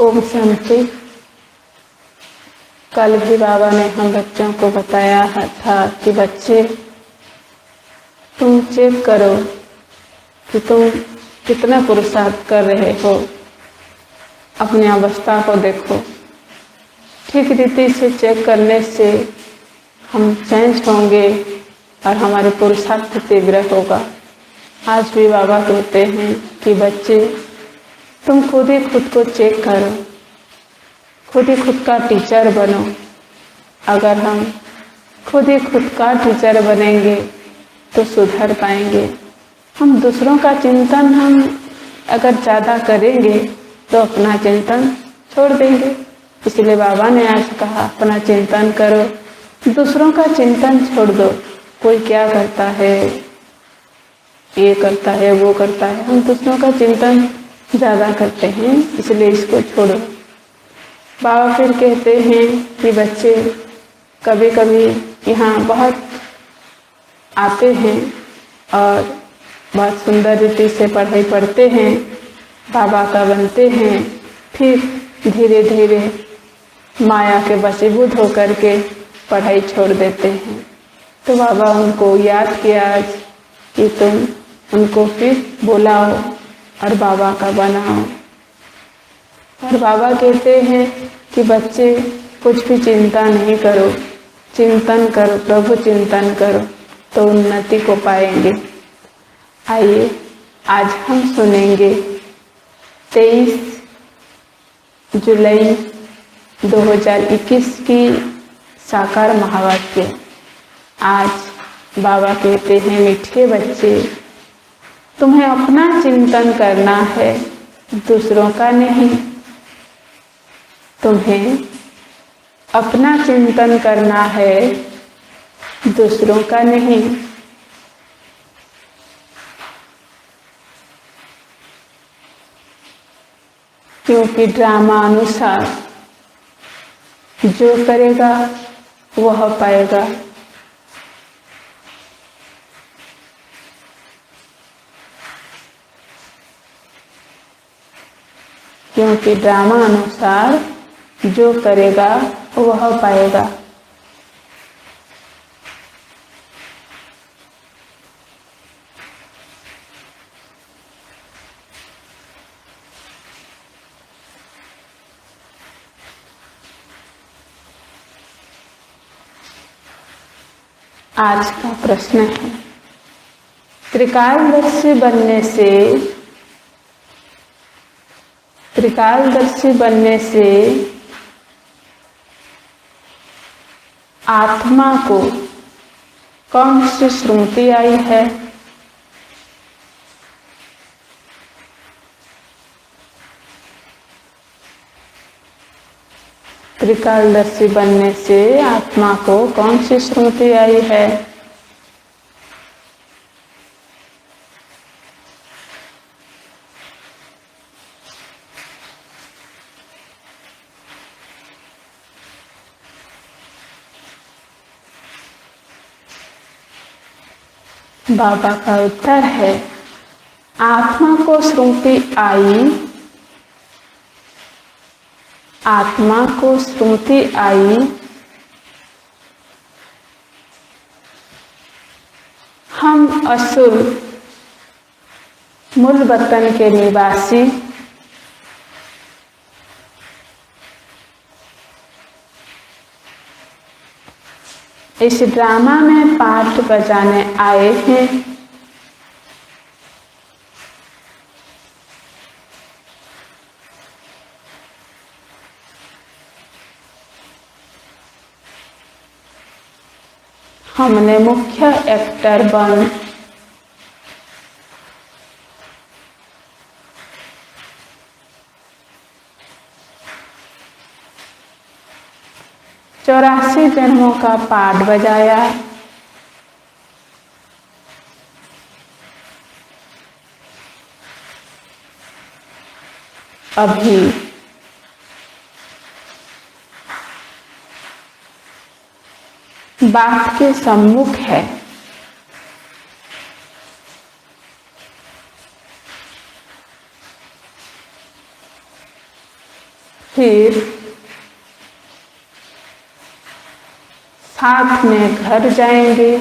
ओम शांति। कल भी बाबा ने हम बच्चों को बताया था कि बच्चे तुम चेक करो कि तुम कितना पुरुषार्थ कर रहे हो, अपनी अवस्था को देखो। ठीक रीति से चेक करने से हम चेंज होंगे और हमारे पुरुषार्थ तीव्र होगा। आज भी बाबा कहते हैं कि बच्चे तुम खुद ही खुद को चेक करो, खुद ही खुद का टीचर बनो। अगर हम खुद ही खुद का टीचर बनेंगे तो सुधर पाएंगे। हम दूसरों का चिंतन हम अगर ज़्यादा करेंगे तो अपना चिंतन छोड़ देंगे। इसलिए बाबा ने आज कहा अपना चिंतन करो, दूसरों का चिंतन छोड़ दो। कोई क्या करता है, ये करता है, वो करता है, हम दूसरों का चिंतन ज़्यादा करते हैं, इसलिए इसको छोड़ो। बाबा फिर कहते हैं कि बच्चे कभी कभी यहाँ बहुत आते हैं और बहुत सुंदर रीति से पढ़ाई पढ़ते हैं, बाबा का बनते हैं, फिर धीरे धीरे माया के वशीभूत होकर के पढ़ाई छोड़ देते हैं। तो बाबा उनको याद किया आज कि तुम उनको फिर बुलाओ और बाबा का बनाओ। और बाबा कहते हैं कि बच्चे कुछ भी चिंता नहीं करो, चिंतन करो, प्रभु चिंतन करो तो उन्नति को पाएंगे। आइए आज हम सुनेंगे 23 जुलाई 2021 की साकार महावाक्य। आज बाबा कहते हैं मीठे बच्चे तुम्हें अपना चिंतन करना है, दूसरों का नहीं। तुम्हें अपना चिंतन करना है, दूसरों का नहीं। क्योंकि ड्रामा अनुसार जो करेगा वह पाएगा। क्योंकि ड्रामा अनुसार जो करेगा वह पाएगा। आज का प्रश्न है, त्रिकालदर्शी बनने से आत्मा को कौन सी स्मृति आई है? त्रिकालदर्शी बनने से आत्मा को कौन सी स्मृति आई है? बाबा का उत्तर है, आत्मा को स्मृति आई, आत्मा को स्मृति आई हम असुर मूल वतन के निवासी इस ड्रामा में पार्ट बजाने आए हैं। हमने मुख्य एक्टर बन चौरासी जन्मों का पाठ बजाया। अभी बात के सम्मुख है। फिर साथ में घर जाएंगे।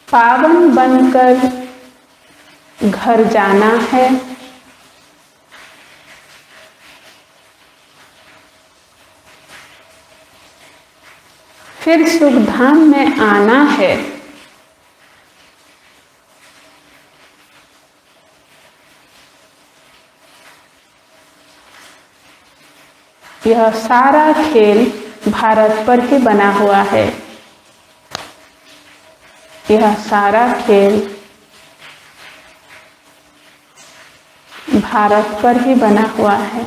पावन बनकर घर जाना है। फिर सुखधाम में आना है। यह सारा खेल भारत पर ही बना हुआ है। यह सारा खेल भारत पर ही बना हुआ है।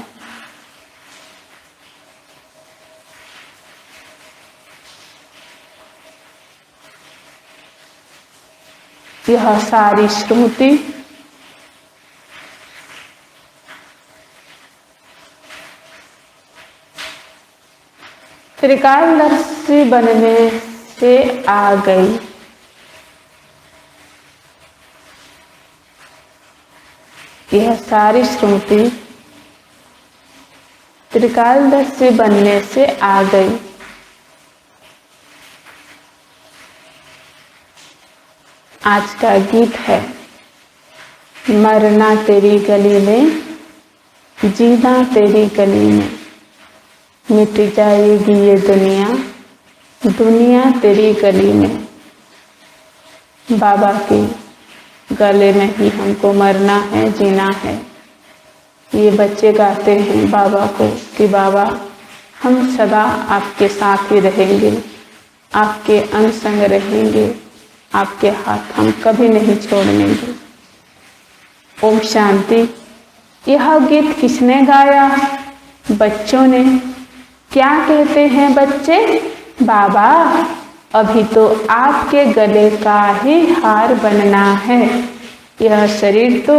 यह सारी श्रुति त्रिकालदर्शी बनने से आ गई। यह सारी श्रुति त्रिकालदर्शी बनने से आ गई। आज का गीत है, मरना तेरी गली में, जीना तेरी गली में, मिट जाएगी ये दुनिया, दुनिया तेरी गली में। बाबा की गले में ही हमको मरना है, जीना है। ये बच्चे गाते हैं बाबा को कि बाबा हम सदा आपके साथ ही रहेंगे, आपके अंग संग रहेंगे, आपके हाथ हम कभी नहीं छोड़ेंगे। ओम शांति। यह गीत किसने गाया? बच्चों ने। क्या कहते हैं बच्चे? बाबा अभी तो आपके गले का ही हार बनना है, यह शरीर तो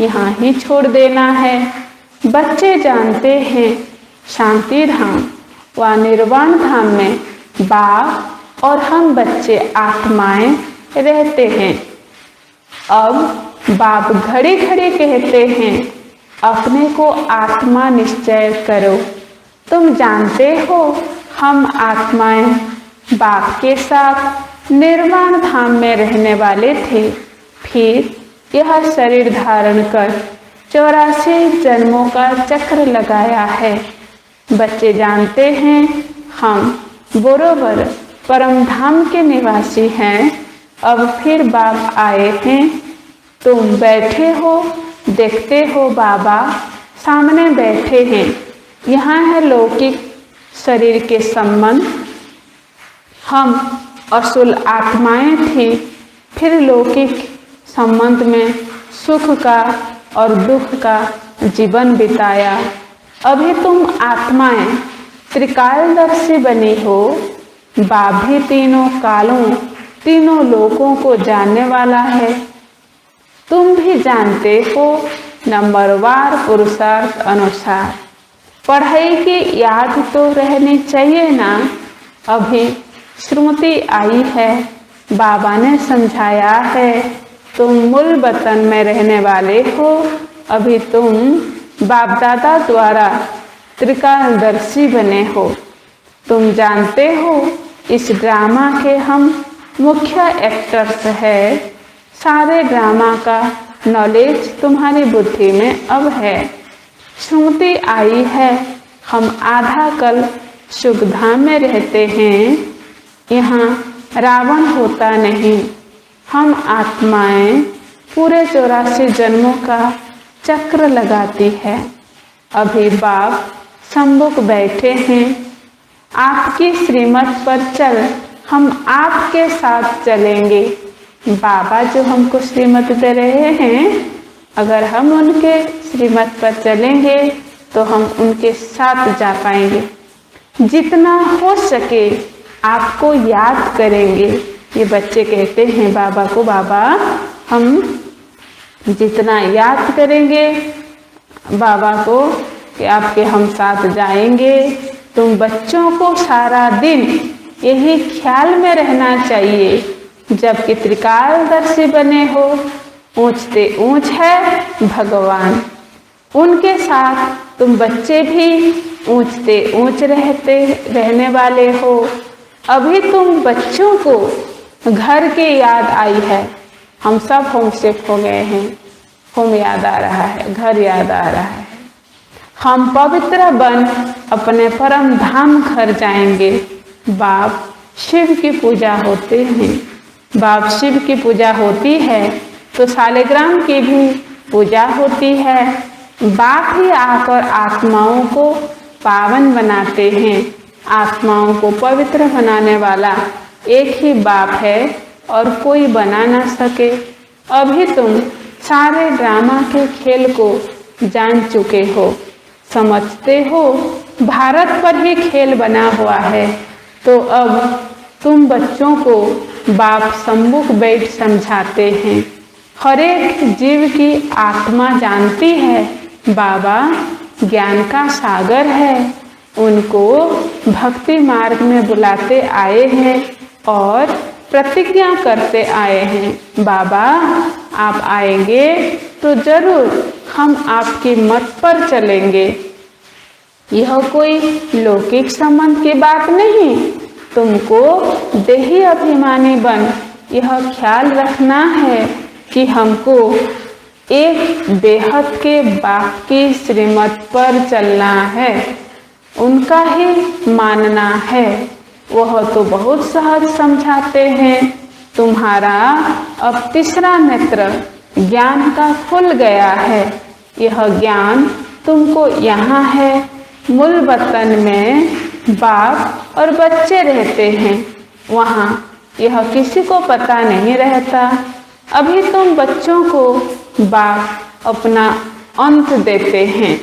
यहाँ ही छोड़ देना है। बच्चे जानते हैं शांति धाम व निर्वाण धाम में बाप और हम बच्चे आत्माएं रहते हैं। अब बाप घड़ी घड़ी कहते हैं अपने को आत्मा निश्चय करो। तुम जानते हो हम आत्माएं बाप के साथ निर्वाण धाम में रहने वाले थे। फिर यह शरीर धारण कर 84 जन्मों का चक्र लगाया है। बच्चे जानते हैं हम बरोबर परम धाम के निवासी हैं। अब फिर बाप आए हैं, तुम बैठे हो, देखते हो बाबा सामने बैठे हैं। यहाँ है लौकिक शरीर के संबंध। हम असुल आत्माएं थी, फिर लौकिक संबंध में सुख का और दुख का जीवन बिताया। अभी तुम आत्माएं त्रिकालदर्शी बनी हो। बाप भी तीनों कालों तीनों लोकों को जानने वाला है। तुम भी जानते हो नंबरवार पुरुषार्थ अनुसार। पढ़ाई की याद तो रहनी चाहिए ना। अभी श्रुति आई है, बाबा ने समझाया है, तुम मूल वतन में रहने वाले हो। अभी तुम बाप दादा द्वारा त्रिकालदर्शी बने हो। तुम जानते हो इस ड्रामा के हम मुख्य एक्टर्स है। सारे ड्रामा का नॉलेज तुम्हारी बुद्धि में अब है। श्रुति आई है, हम आधा कल सुखधाम में रहते हैं। यहाँ रावण होता नहीं। हम आत्माएं पूरे 84 जन्मों का चक्र लगाती है। अभी बाप सम्मुख बैठे हैं। आपकी श्रीमत पर चल, हम आपके साथ चलेंगे। बाबा जो हमको श्रीमत दे रहे हैं, अगर हम उनके श्रीमत पर चलेंगे तो हम उनके साथ जा पाएंगे। जितना हो सके आपको याद करेंगे। ये बच्चे कहते हैं बाबा को, बाबा हम जितना याद करेंगे बाबा को कि आपके हम साथ जाएंगे। तुम बच्चों को सारा दिन यही ख्याल में रहना चाहिए, जबकि त्रिकालदर्शी बने हो, ऊंचते ऊंच है भगवान। उनके साथ तुम बच्चे भी ऊंचते ऊंच रहने वाले हो। अभी तुम बच्चों को घर की याद आई है। हम सब होम शिफ्ट हो गए हैं, होम याद आ रहा है, घर याद आ रहा है। हम पवित्र बन अपने परम धाम घर जाएंगे। बाप शिव की पूजा होते हैं, बाप शिव की पूजा होती है तो शालिग्राम की भी पूजा होती है। बाप ही आकर आत्माओं को पावन बनाते हैं। आत्माओं को पवित्र बनाने वाला एक ही बाप है और कोई बना ना सके। अभी तुम सारे ड्रामा के खेल को जान चुके हो, समझते हो भारत पर ही खेल बना हुआ है। तो अब तुम बच्चों को बाप सम्मुख बैठ समझाते हैं। हर एक जीव की आत्मा जानती है बाबा ज्ञान का सागर है। उनको भक्ति मार्ग में बुलाते आए हैं और प्रतिज्ञा करते आए हैं। बाबा आप आएंगे तो जरूर हम आपकी मत पर चलेंगे। यह कोई लौकिक संबंध की बात नहीं। तुमको देही अभिमानी बन यह ख्याल रखना है कि हमको एक बेहद के बाप की श्रीमत पर चलना है, उनका ही मानना है। वह तो बहुत सहज समझाते हैं। तुम्हारा अब तीसरा नेत्र ज्ञान का खुल गया है। यह ज्ञान तुमको यहाँ है। मूल वतन में बाप और बच्चे रहते हैं, वहाँ यह किसी को पता नहीं रहता। अभी तुम बच्चों को बाप अपना अंत देते हैं।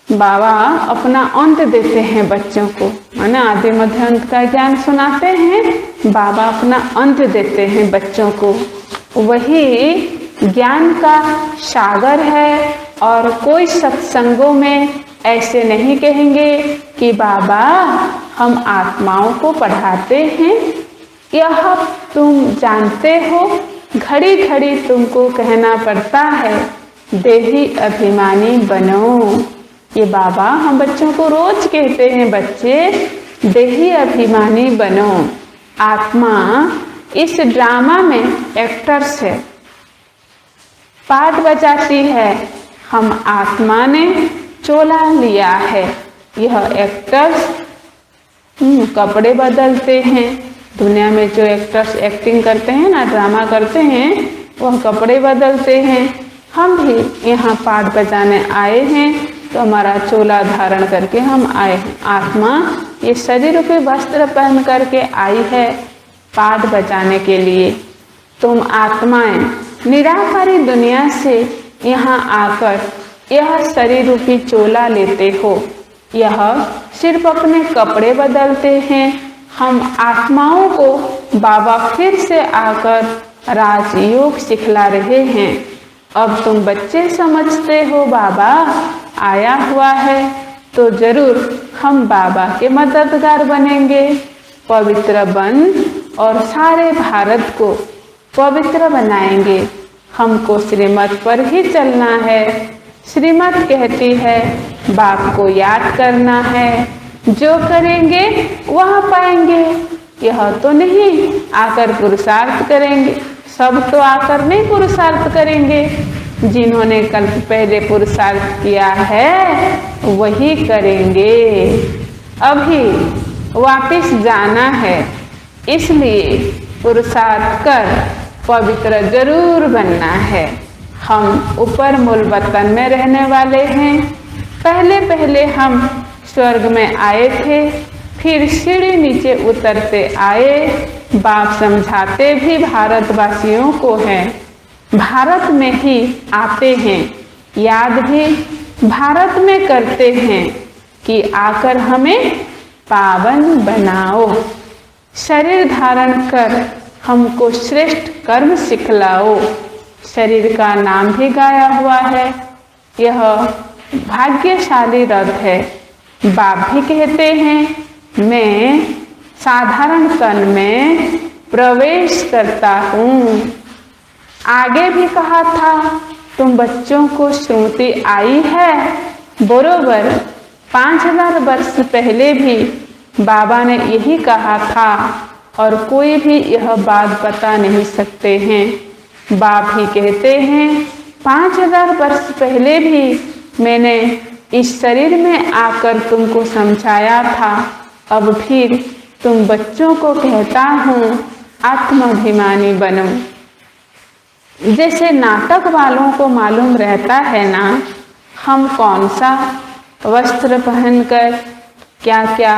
बाबा अपना अंत देते हैं बच्चों को, माने आदि मध्य अंत का ज्ञान सुनाते हैं। बाबा अपना अंत देते हैं बच्चों को। वही ज्ञान का सागर है। और कोई सत्संगों में ऐसे नहीं कहेंगे कि बाबा हम आत्माओं को पढ़ाते हैं। यह तुम जानते हो, घड़ी घड़ी तुमको कहना पड़ता है देही अभिमानी बनो। ये बाबा हम बच्चों को रोज कहते हैं, बच्चे देही अभिमानी बनो। आत्मा इस ड्रामा में एक्टर्स है, पार्ट बजाती है। हम आत्मा ने चोला लिया है। यह एक्टर्स कपड़े बदलते हैं। दुनिया में जो एक्टर्स एक्टिंग करते हैं ना, ड्रामा करते हैं, वह कपड़े बदलते हैं। हम भी यहाँ पाठ बजाने आए हैं तो हमारा चोला धारण करके हम आए हैं। आत्मा ये शरीर रूपी वस्त्र पहन करके आई है पाठ बजाने के लिए। तुम आत्माएं निराकारी दुनिया से यहाँ आकर यह शरीर रूपी चोला लेते हो। यह सिर्फ अपने कपड़े बदलते हैं। हम आत्माओं को बाबा फिर से आकर राजयोग सिखला रहे हैं। अब तुम बच्चे समझते हो बाबा आया हुआ है तो जरूर हम बाबा के मददगार बनेंगे। पवित्र बन और सारे भारत को पवित्र बनाएंगे। हमको श्रीमत पर ही चलना है। श्रीमत कहती है बाप को याद करना है, जो करेंगे वह पाएंगे। यह तो नहीं आकर पुरुषार्थ करेंगे, सब तो आकर नहीं पुरुषार्थ करेंगे। जिन्होंने कल पहले पुरुषार्थ किया है वही करेंगे। अभी वापस जाना है, इसलिए पुरुषार्थ कर पवित्र जरूर बनना है। हम ऊपर मूल वतन में रहने वाले हैं। पहले पहले हम स्वर्ग में आए थे, फिर सीढ़ी नीचे उतरते आए। बाप समझाते भी भारतवासियों को है, भारत में ही आते हैं, याद भी भारत में करते हैं कि आकर हमें पावन बनाओ। शरीर धारण कर हमको श्रेष्ठ कर्म सिखलाओ। शरीर का नाम भी गाया हुआ है। यह भाग्यशाली रथ है। बाप भी कहते हैं मैं साधारण तन में प्रवेश करता हूँ। आगे भी कहा था तुम बच्चों को श्रुति आई है। बरोबर 5000 वर्ष पहले भी बाबा ने यही कहा था और कोई भी यह बात बता नहीं सकते हैं। बाप ही कहते हैं 5000 वर्ष पहले भी मैंने इस शरीर में आकर तुमको समझाया था। अब फिर तुम बच्चों को कहता हूँ आत्माभिमानी बनो। जैसे नाटक वालों को मालूम रहता है ना, हम कौन सा वस्त्र पहनकर क्या क्या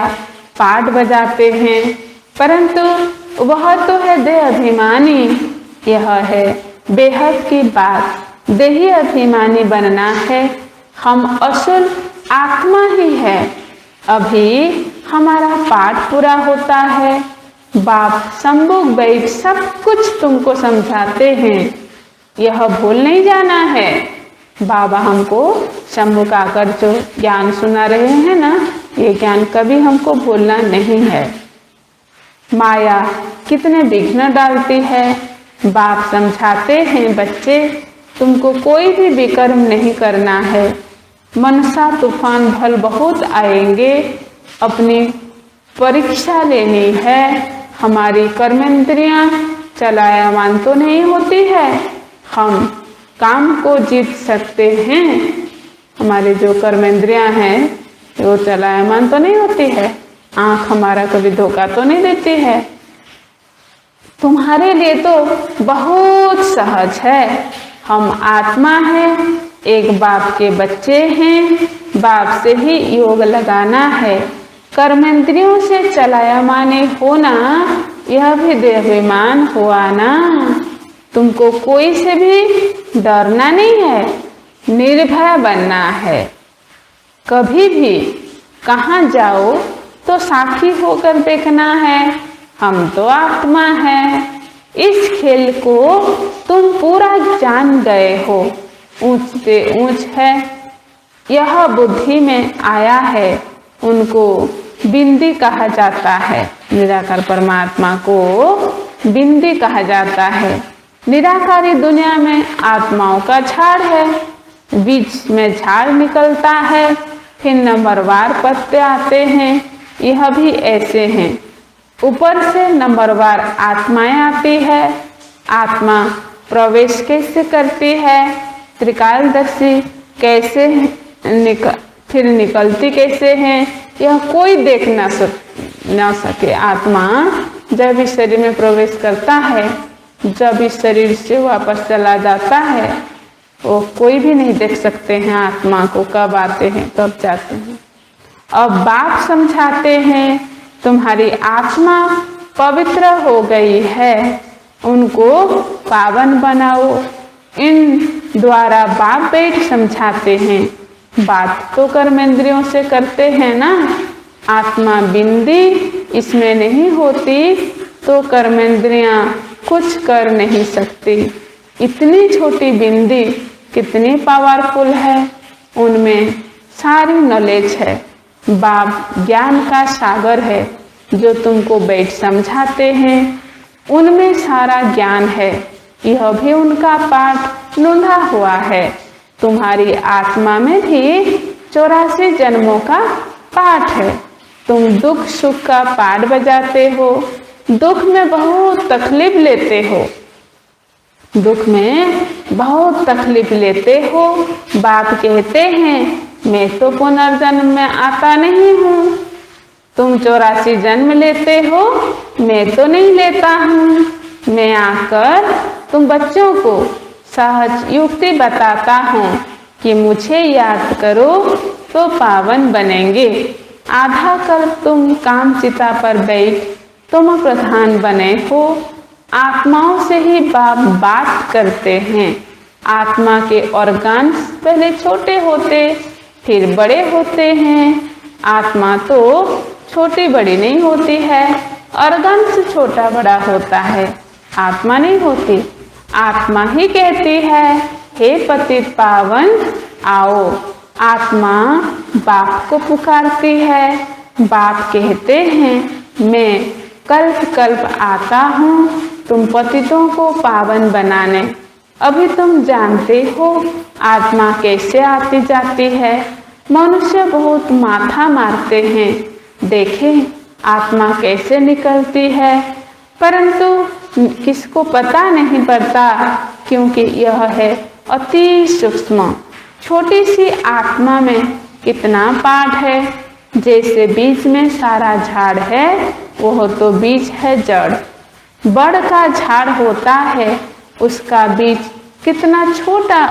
पाठ बजाते हैं, परंतु वह तो है देह अभिमानी। यह है बेहद की बात। देही अभिमानी बनना है। हम असल आत्मा ही है। अभी हमारा पाठ पूरा होता है। बाप सम्मुख बैठ सब कुछ तुमको समझाते हैं। यह भूल नहीं जाना है। बाबा हमको सम्मुख आकर जो ज्ञान सुना रहे हैं ना, ये ज्ञान कभी हमको भूलना नहीं है। माया कितने विघ्न डालती है। बाप समझाते हैं बच्चे तुमको कोई भी विकर्म नहीं करना है। मनसा तूफान भल बहुत आएंगे। अपनी परीक्षा लेनी है। हमारी कर्मेंद्रियां चलायमान तो नहीं होती है। हम काम को जीत सकते हैं। हमारी जो कर्मेंद्रियां हैं वो चलायमान तो नहीं होती है। आँख हमारा कभी धोखा तो नहीं देती है। तुम्हारे लिए तो बहुत सहज है। हम आत्मा हैं, एक बाप के बच्चे हैं। बाप से ही योग लगाना है। कर्मेंद्रियों से चलायमान होना यह भी देहाभिमान हुआ ना। तुमको कोई से भी डरना नहीं है, निर्भय बनना है। कभी भी कहाँ जाओ तो साक्षी होकर देखना है, हम तो आत्मा है। इस खेल को तुम पूरा जान गए हो। ऊंच पे ऊंच है, यह बुद्धि में आया है। उनको बिंदी कहा जाता है। निराकार परमात्मा को बिंदी कहा जाता है। निराकारी दुनिया में आत्माओं का झाड़ है। बीच में झाड़ निकलता है, फिर नंबरवार पत्ते आते हैं। यह भी ऐसे हैं। ऊपर से नंबरवार आत्माएं आती है। आत्मा प्रवेश कैसे करती है, त्रिकालदर्शी कैसे फिर निकलती कैसे हैं, यह कोई देख ना सके। आत्मा जब इस शरीर में प्रवेश करता है, जब इस शरीर से वापस चला जाता है, वो कोई भी नहीं देख सकते हैं आत्मा को, कब आते हैं कब जाते हैं। अब बाप समझाते हैं तुम्हारी आत्मा पवित्र हो गई है, उनको पावन बनाओ। इन द्वारा बाप बैठ समझाते हैं। बात तो कर्मेंद्रियों से करते हैं ना। आत्मा बिंदी इसमें नहीं होती तो कर्मेंद्रियां कुछ कर नहीं सकती। इतनी छोटी बिंदी कितनी पावरफुल है, उनमें सारी नॉलेज है। बाप ज्ञान का सागर है। जो तुमको बैठ समझाते हैं उनमें सारा ज्ञान है। यह भी उनका पाठ लुंधा हुआ है। तुम्हारी आत्मा में भी 84 जन्मों का पाठ है। तुम दुख सुख का पाठ बजाते हो। दुख में बहुत तकलीफ लेते हो। दुख में बहुत तकलीफ लेते हो। बाप कहते हैं मैं तो पुनर्जन्म में आता नहीं हूँ। तुम 84 जन्म लेते हो, मैं तो नहीं लेता हूँ। मैं आकर तुम बच्चों को सहज युक्ति बताता हूँ कि मुझे याद करो तो पावन बनेंगे। आधा कर तुम काम चिता पर बैठ तुम प्रधान बने हो। आत्माओं से ही बाप बात करते हैं। आत्मा के ऑर्गन्स पहले छोटे होते, फिर बड़े होते हैं। आत्मा तो छोटी बड़ी नहीं होती है, अर्गंश छोटा बड़ा होता है, आत्मा नहीं होती। आत्मा ही कहती है, हे पतित पावन आओ। आत्मा बाप को पुकारती है। बाप कहते हैं, मैं कल्प कल्प आता हूँ तुम पतितों को पावन बनाने। अभी तुम जानते हो आत्मा कैसे आती जाती है। मनुष्य बहुत माथा मारते हैं, देखें आत्मा कैसे निकलती है, परंतु किसको पता नहीं पड़ता, क्योंकि यह है अति सूक्ष्म। छोटी सी आत्मा में कितना पाठ है। जैसे बीज में सारा झाड़ है, वह तो बीज है जड़। बड़ का झाड़ होता है, उसका बीज कितना छोटा,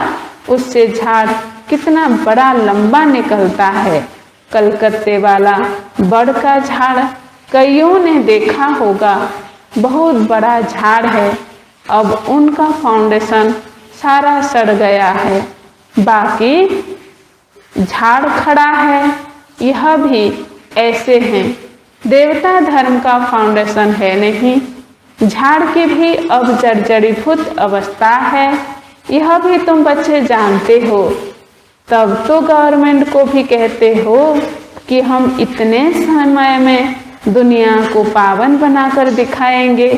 उससे झाड़ कितना बड़ा लंबा निकलता है। कलकत्ते वाला बड़ का झाड़ कईयों ने देखा होगा, बहुत बड़ा झाड़ है। अब उनका फाउंडेशन सारा सड़ गया है, बाकी झाड़ खड़ा है। यह भी ऐसे हैं, देवता धर्म का फाउंडेशन है नहीं, झाड़ की भी अब जर्जरीभूत अवस्था है। यह भी तुम बच्चे जानते हो। तब तो गवर्नमेंट को भी कहते हो कि हम इतने समय में दुनिया को पावन बनाकर दिखाएंगे।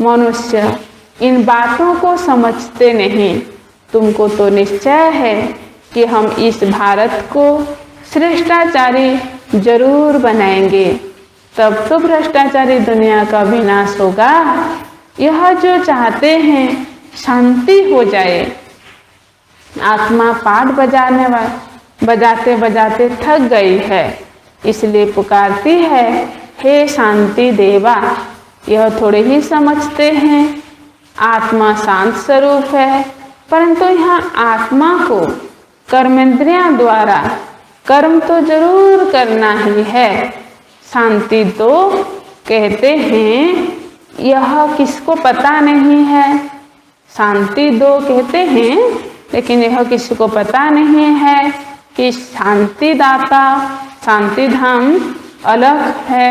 मनुष्य इन बातों को समझते नहीं। तुमको तो निश्चय है कि हम इस भारत को श्रेष्ठाचारी जरूर बनाएंगे, तब तो भ्रष्टाचारी दुनिया का विनाश होगा। यह जो चाहते हैं शांति हो जाए। आत्मा पाठ बजाते बजाते थक गई है, इसलिए पुकारती है, हे शांति देवा। यह थोड़े ही समझते हैं आत्मा शांत स्वरूप है, परंतु यहाँ आत्मा को कर्मेंद्रियां द्वारा कर्म तो जरूर करना ही है। शांति तो कहते हैं, यह किसको पता नहीं है। शांति दो कहते हैं, लेकिन यह किसको पता नहीं है कि शांति दाता शांति धाम अलग है,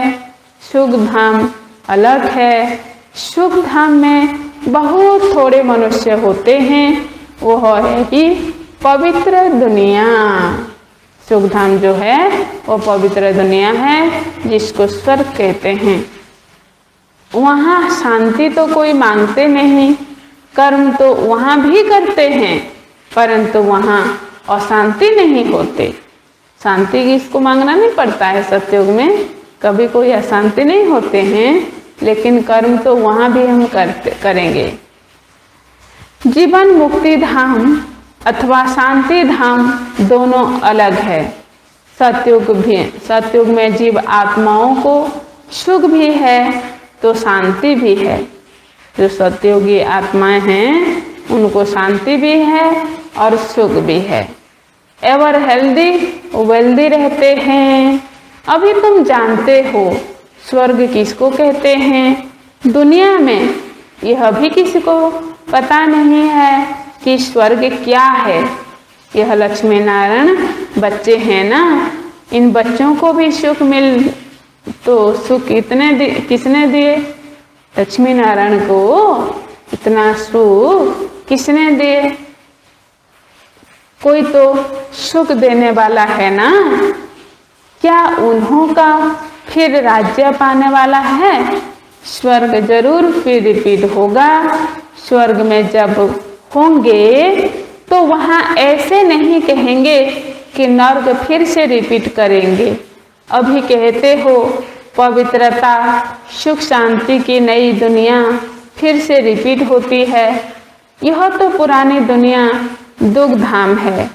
सुख धाम अलग है। सुख धाम में बहुत थोड़े मनुष्य होते हैं, वह है ही पवित्र दुनिया। सुख धाम जो है वो पवित्र दुनिया है, जिसको स्वर्ग कहते हैं। वहाँ शांति तो कोई मांगते नहीं, कर्म तो वहाँ भी करते हैं, परंतु वहाँ अशांति नहीं होते। शांति किसको मांगना नहीं पड़ता है। सतयुग में कभी कोई अशांति नहीं होते हैं, लेकिन कर्म तो वहाँ भी हम करेंगे। जीवन मुक्ति धाम अथवा शांति धाम दोनों अलग है। सतयुग में जीव आत्माओं को सुख भी है तो शांति भी है। जो सतयुगी आत्माएं हैं उनको शांति भी है और सुख भी है। एवर हेल्दी वेल्दी रहते हैं। अभी तुम जानते हो स्वर्ग किसको कहते हैं। दुनिया में यह भी किसी को पता नहीं है कि स्वर्ग क्या है। यह लक्ष्मी नारायण बच्चे हैं ना, इन बच्चों को भी सुख मिल, तो सुख किसने दिए। लक्ष्मी नारायण को इतना सुख किसने दिए। कोई तो सुख देने वाला है ना। क्या उन्हों का फिर राज्य पाने वाला है। स्वर्ग जरूर फिर रिपीट होगा। स्वर्ग में जब होंगे तो वहाँ ऐसे नहीं कहेंगे कि नर्क फिर से रिपीट करेंगे। अभी कहते हो पवित्रता सुख शांति की नई दुनिया फिर से रिपीट होती है। यह तो पुरानी दुनिया दुख धाम है,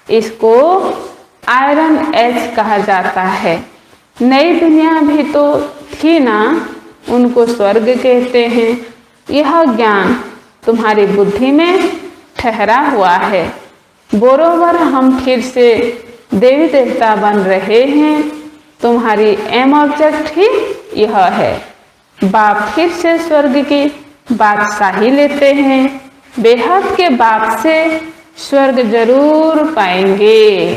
इसको आयरन एज कहा जाता है। नई दुनिया भी तो थी ना, उनको स्वर्ग कहते हैं। यह ज्ञान तुम्हारी बुद्धि में ठहरा हुआ है। बरोबर हम फिर से देवी देवता बन रहे हैं। तुम्हारी एम ऑब्जेक्ट ही यह है। बाप फिर से स्वर्ग की बादशाही लेते हैं। बेहद के बाप से स्वर्ग जरूर पाएंगे।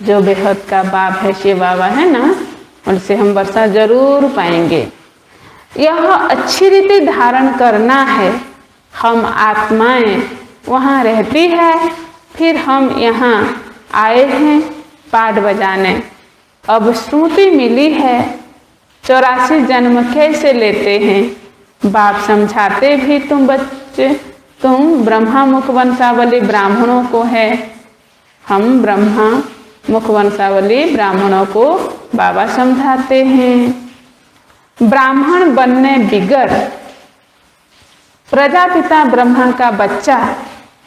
जो बेहद का बाप है शिव बाबा है ना, उनसे हम वर्षा जरूर पाएंगे। यह अच्छी रीति धारण करना है। हम आत्माएं वहाँ रहती है, फिर हम यहाँ आए हैं पाठ बजाने। अब स्मृति मिली है 84 जन्म कैसे लेते हैं। बाप समझाते भी तुम बच्चे, तुम ब्रह्मा मुख वंशावली ब्राह्मणों को है। हम ब्रह्मा मुख वंशावली ब्राह्मणों को बाबा समझाते हैं। ब्राह्मण बनने बिगड़, प्रजापिता ब्रह्मा का बच्चा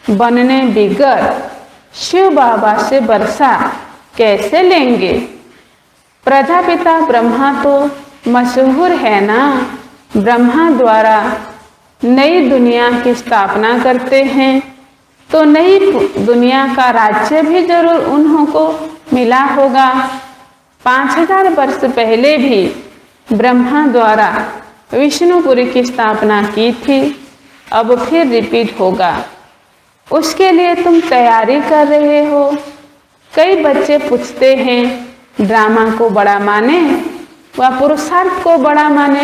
बनने बिगड़ शिव बाबा से वर्षा कैसे लेंगे। प्रजापिता ब्रह्मा तो मशहूर है ना, ब्रह्मा द्वारा नई दुनिया की स्थापना करते हैं, तो नई दुनिया का राज्य भी जरूर उन्हों को मिला होगा। 5000 वर्ष पहले भी ब्रह्मा द्वारा विष्णुपुरी की स्थापना की थी, अब फिर रिपीट होगा। उसके लिए तुम तैयारी कर रहे हो। कई बच्चे पूछते हैं ड्रामा को बड़ा माने व पुरुषार्थ को बड़ा माने।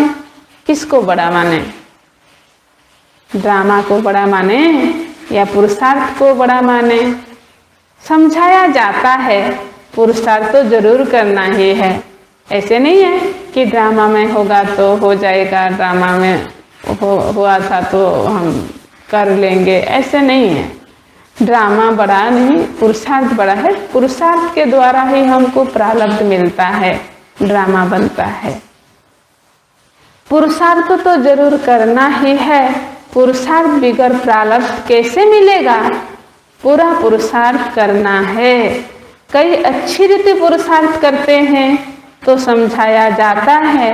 किसको बड़ा माने, ड्रामा को बड़ा माने या पुरुषार्थ को बड़ा माने। समझाया जाता है पुरुषार्थ तो जरूर करना ही है। ऐसे नहीं है कि ड्रामा में होगा तो हो जाएगा, ड्रामा में हुआ था तो हम कर लेंगे, ऐसे नहीं है। ड्रामा बड़ा नहीं, पुरुषार्थ बड़ा है। पुरुषार्थ के द्वारा ही हमको प्रारब्ध मिलता है, ड्रामा बनता है। पुरुषार्थ तो जरूर करना ही है। पुरुषार्थ बिगर प्रारब्ध कैसे मिलेगा। पूरा पुरुषार्थ करना है। कई अच्छी रीति पुरुषार्थ करते हैं तो समझाया जाता है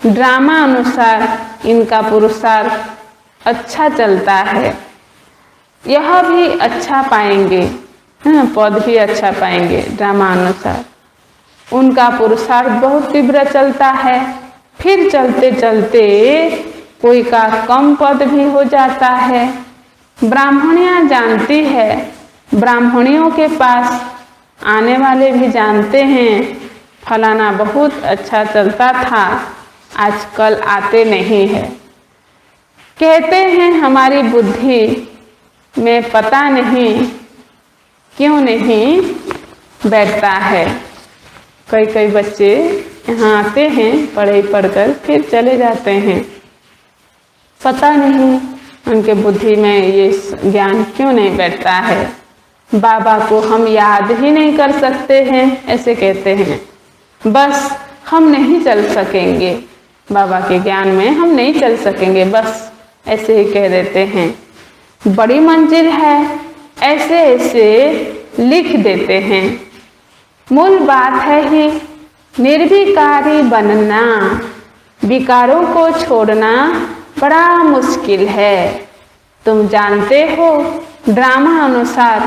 ड्रामा अनुसार इनका पुरुषार्थ अच्छा चलता है। यह भी अच्छा पाएंगे, पद भी अच्छा पाएंगे ड्रामा अनुसार। उनका पुरुषार्थ बहुत तीव्र चलता है, फिर चलते चलते कोई का कम पद भी हो जाता है। ब्राह्मणियाँ जानती है, ब्राह्मणियों के पास आने वाले भी जानते हैं फलाना बहुत अच्छा चलता था, आजकल आते नहीं है। कहते हैं हमारी बुद्धि में पता नहीं क्यों नहीं बैठता है। कई बच्चे यहाँ आते हैं पढ़ाई पढ़कर फिर चले जाते हैं, पता नहीं उनके बुद्धि में ये ज्ञान क्यों नहीं बैठता है। बाबा को हम याद ही नहीं कर सकते हैं, ऐसे कहते हैं। बस हम नहीं चल सकेंगे, बाबा के ज्ञान में हम नहीं चल सकेंगे, बस ऐसे ही कह देते हैं। बड़ी मंजिल है, ऐसे ऐसे लिख देते हैं। मूल बात है ही निर्विकारी बनना, विकारों को छोड़ना बड़ा मुश्किल है। तुम जानते हो ड्रामा अनुसार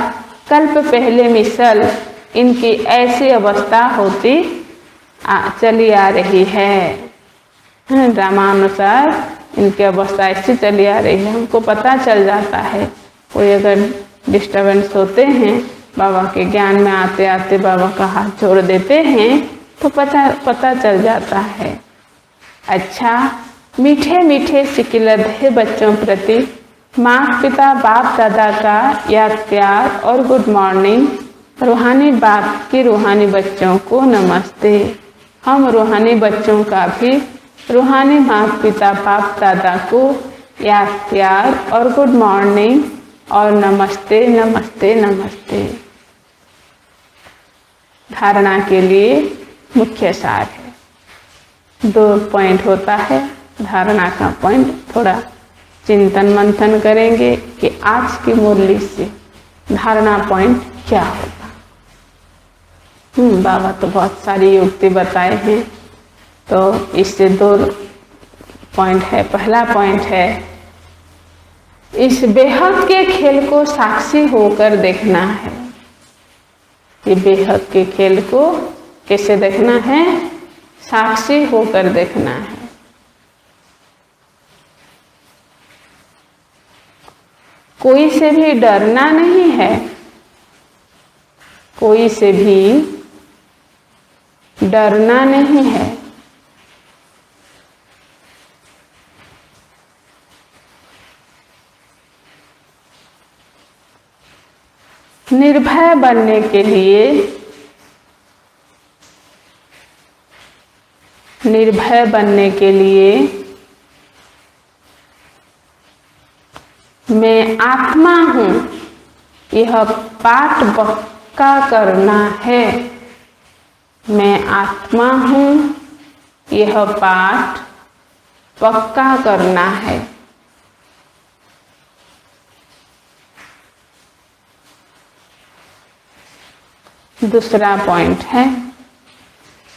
कल्प पहले मिसल इनकी ऐसी अवस्था होती चली आ रही है। ड्रामा अनुसार इनकी अवस्था ऐसी चली आ रही है, हमको पता चल जाता है। कोई अगर डिस्टर्बेंस होते हैं, बाबा के ज्ञान में आते आते बाबा का हाथ जोड़ देते हैं तो पता चल जाता है। अच्छा, मीठे मीठे सिकिलधे बच्चों प्रति माता पिता बाप दादा का याद प्यार और गुड मॉर्निंग। रूहानी बाप की रूहानी बच्चों को नमस्ते। हम रूहानी बच्चों का भी रूहानी माता पिता बाप दादा को याद प्यार और गुड मॉर्निंग और नमस्ते नमस्ते नमस्ते। धारणा के लिए मुख्य सार है। 2 पॉइंट होता है धारणा का पॉइंट। थोड़ा चिंतन मंथन करेंगे कि आज की मुरली से धारणा पॉइंट क्या होगा। बाबा तो बहुत सारी युक्ति बताए हैं, तो इससे 2 पॉइंट है। पहला पॉइंट है इस बेहद के खेल को साक्षी होकर देखना है। ये बेहद के खेल को कैसे देखना है, साक्षी होकर देखना है। कोई से भी डरना नहीं है, कोई से भी डरना नहीं है। निर्भय बनने के लिए, निर्भय बनने के लिए मैं आत्मा हूँ, यह पाठ पक्का करना है। मैं आत्मा हूँ, यह पाठ पक्का करना है। दूसरा पॉइंट है,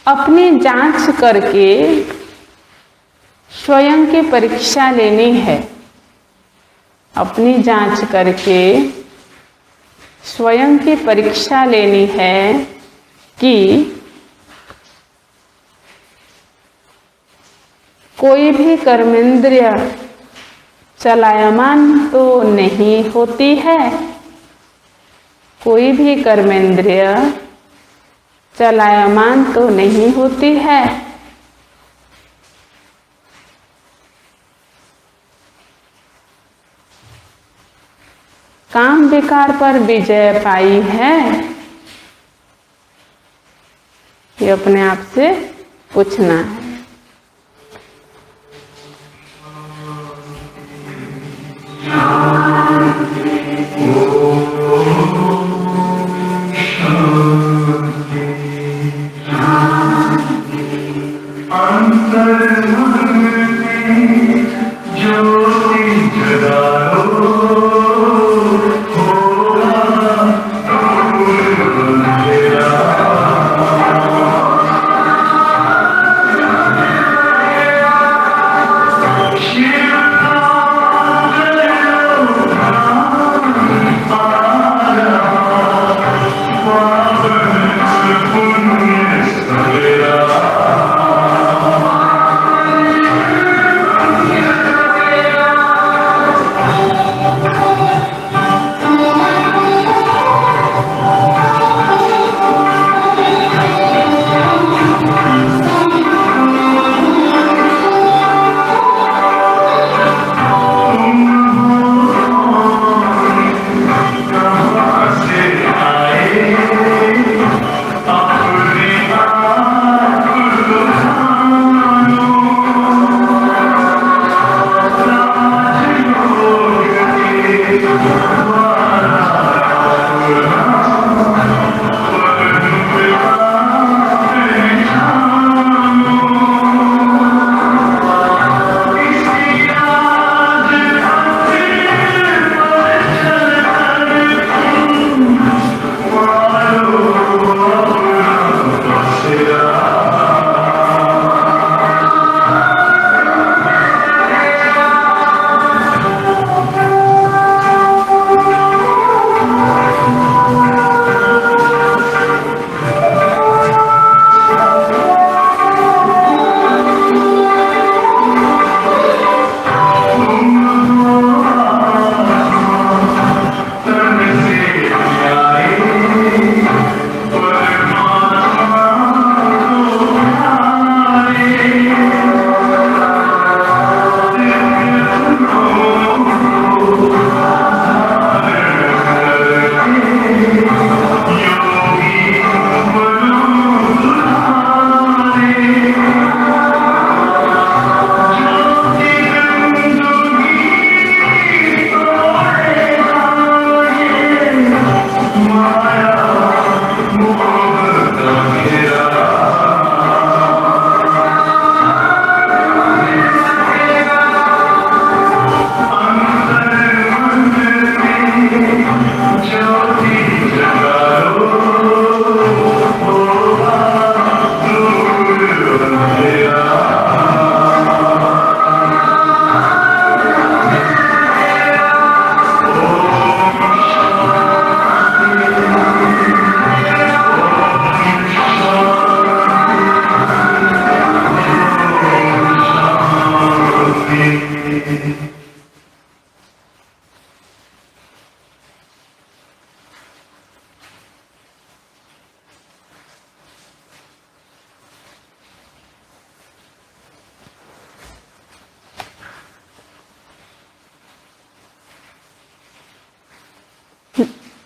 अपनी जांच करके स्वयं की परीक्षा लेनी है। अपनी जांच करके स्वयं की परीक्षा लेनी है कि कोई भी कर्मेंद्रिय चलायमान तो नहीं होती है। कोई भी कर्मेंद्रिय चलायमान तो नहीं होती है। काम विकार पर विजय पाई है, ये अपने आप से पूछना है।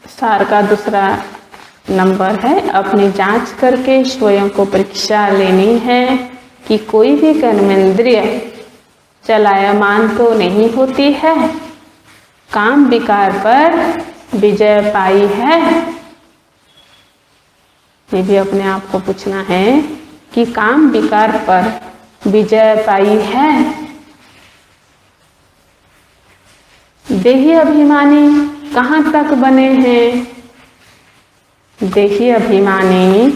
सार का दूसरा नंबर है, अपनी जांच करके स्वयं को परीक्षा लेनी है कि कोई भी कर्मेंद्रिय चलायमान तो नहीं होती है, काम विकार पर विजय पाई है। ये भी अपने आप को पूछना है कि काम विकार पर विजय पाई है। देही अभिमानी कहाँ तक बने हैं? देही अभिमानी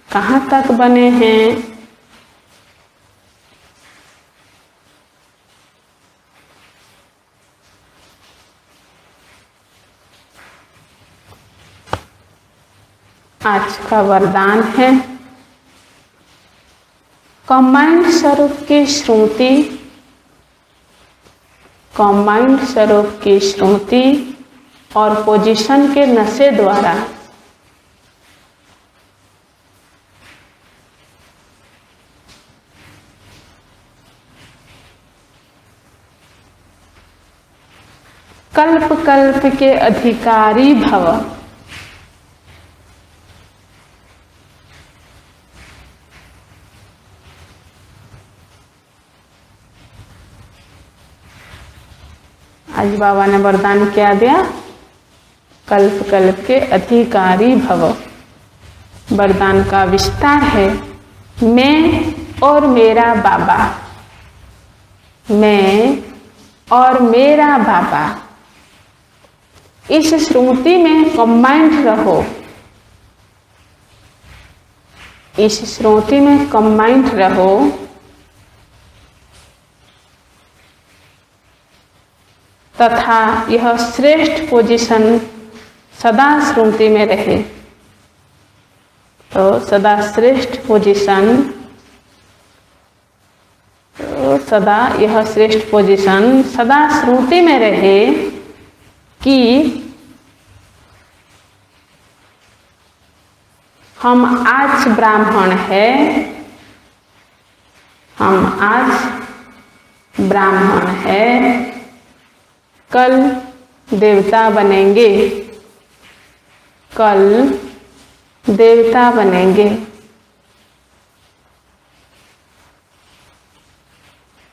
कहाँ तक बने हैं? आज का वरदान है कंबाइंड स्वरूप की श्रुति, कंबाइंड स्वरूप की श्रुति और पोजीशन के नशे द्वारा कल्प कल्प के अधिकारी भव। आज बाबा ने वरदान क्या दिया? कल्प कल्प के अधिकारी भव। वरदान का विस्तार है मैं और मेरा बाबा, मैं और मेरा बाबा। इस श्रुति में कंबाइंड रहो, इस श्रुति में कंबाइंड रहो तथा यह श्रेष्ठ पोजीशन सदा श्रुति में रहे। तो सदा श्रेष्ठ पोजीशन, तो सदा यह श्रेष्ठ पोजीशन सदा श्रुति में रहे कि हम आज ब्राह्मण है, हम आज ब्राह्मण है, कल देवता बनेंगे, कल देवता बनेंगे।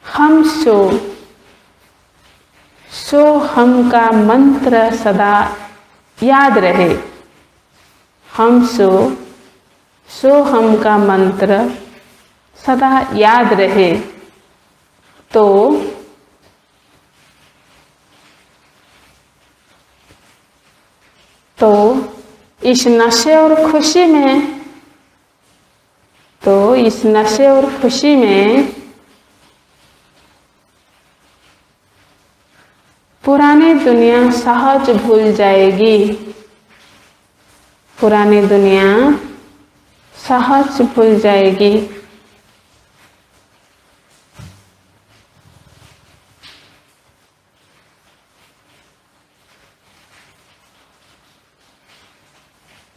हम सो हम का मंत्र सदा याद रहे, हम सो हम का मंत्र सदा याद रहे। तो इस नशे और खुशी में, तो इस नशे और खुशी में पुरानी दुनिया सहज भूल जाएगी, पुरानी दुनिया सहज भूल जाएगी।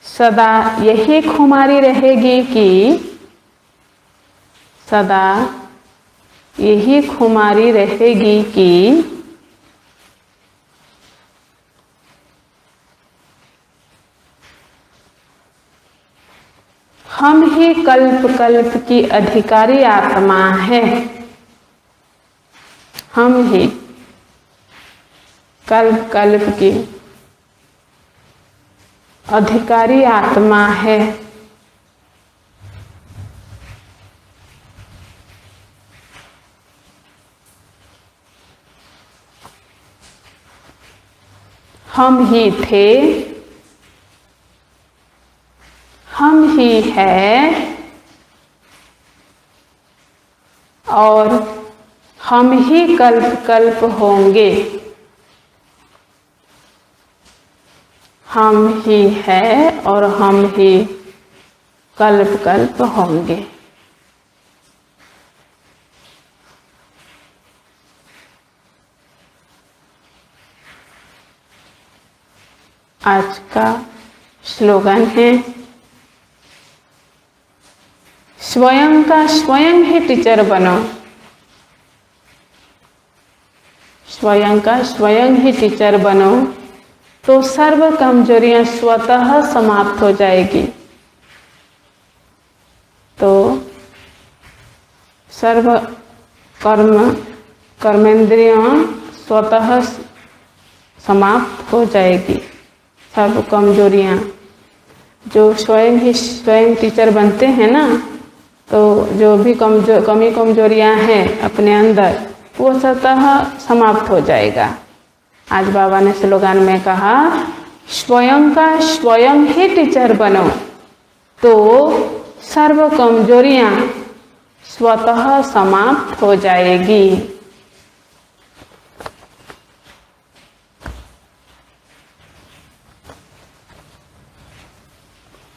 सदा यही खुमारी रहेगी कि, सदा यही खुमारी रहेगी कि हम ही कल्प कल्प की अधिकारी आत्मा है, हम ही कल्प कल्प की अधिकारी आत्मा है। हम ही थे, हम ही है और हम ही कल्प कल्प होंगे, हम ही है और हम ही कल्प कल्प होंगे। आज का स्लोगन है स्वयं का स्वयं ही टीचर बनो, स्वयं का स्वयं ही टीचर बनो तो सर्व कमजोरियां स्वतः समाप्त हो जाएगी। तो सर्व कर्मेंद्रियां स्वतः समाप्त हो जाएगी। सर्व कमजोरियां, जो स्वयं ही स्वयं टीचर बनते हैं ना, तो जो भी कमी कमजोरियां हैं अपने अंदर, वो स्वतः समाप्त हो जाएगा। आज बाबा ने स्लोगन में कहा, स्वयं का स्वयं ही टीचर बनो तो सर्व कमजोरियां स्वतः समाप्त हो जाएगी।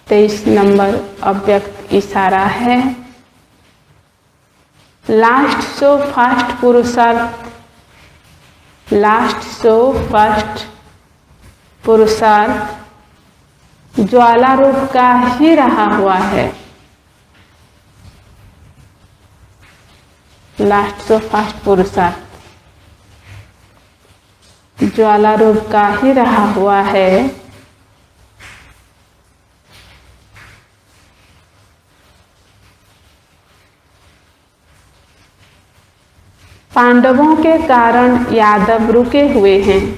23 नंबर अव्यक्त इशारा है। लास्ट सो फास्ट पुरुषार्थ, लास्ट सो फास्ट पुरुषार्थ ज्वाला रूप का ही रहा हुआ है। लास्ट सो फास्ट पुरुषार्थ ज्वाला रूप का ही रहा हुआ है। पांडवों के कारण यादव रुके हुए हैं।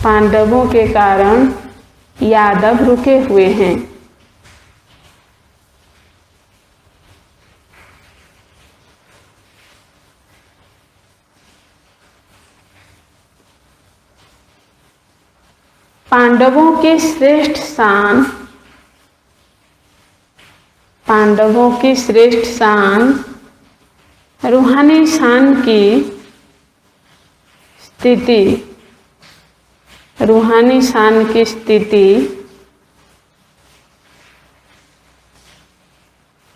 पांडवों के कारण यादव रुके हुए हैं। पांडवों की श्रेष्ठ शान, पांडवों की श्रेष्ठ शान रूहानी शान की स्थिति, रूहानी शान की स्थिति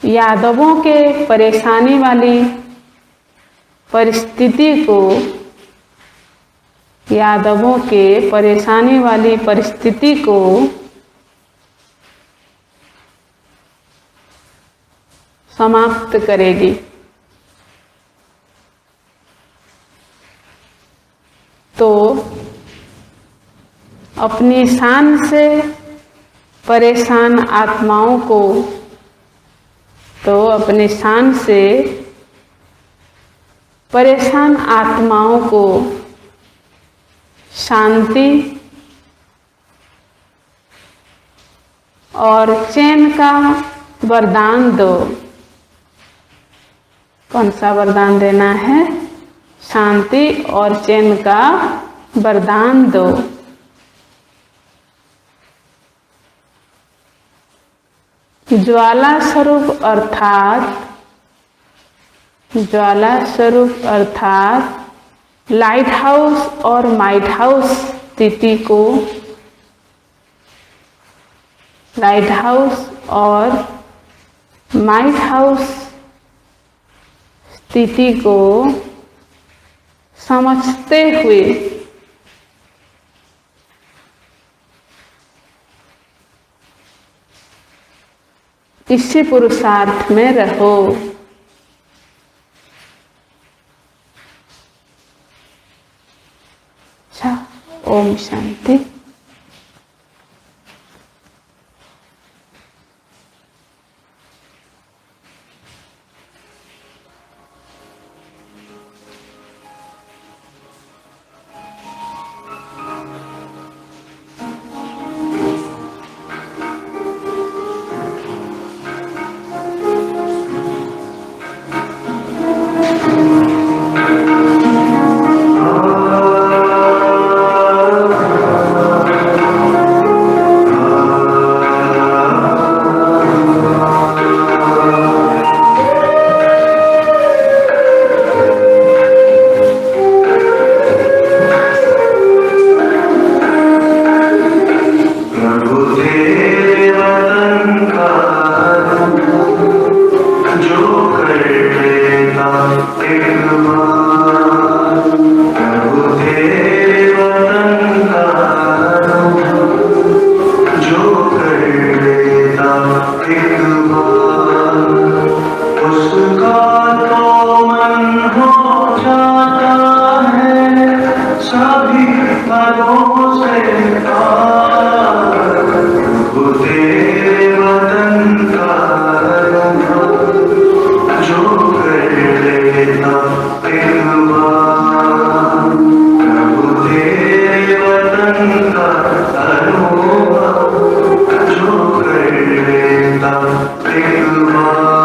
यादवों के परेशानी वाली परिस्थिति को, यादवों के परेशानी वाली परिस्थिति को समाप्त करेगी। तो अपनी शान से परेशान आत्माओं को, तो अपनी शान से परेशान आत्माओं को शांति और चैन का वरदान दो। कौन सा वरदान देना है? शांति और चैन का वरदान दो। ज्वाला स्वरूप अर्थात, ज्वाला स्वरूप अर्थात लाइट हाउस और माइट हाउस स्थिति को, लाइट हाउस और माइट हाउस स्थिति को समझते हुए इसी पुरुषार्थ में रहो। अच्छा, ओम शांति। सभी परों से प्रभु तेरे वतन का अनुभव जो कर लेता एक बार। प्रभु तेरे वतन का अनुभव जो कर लेता एक बार।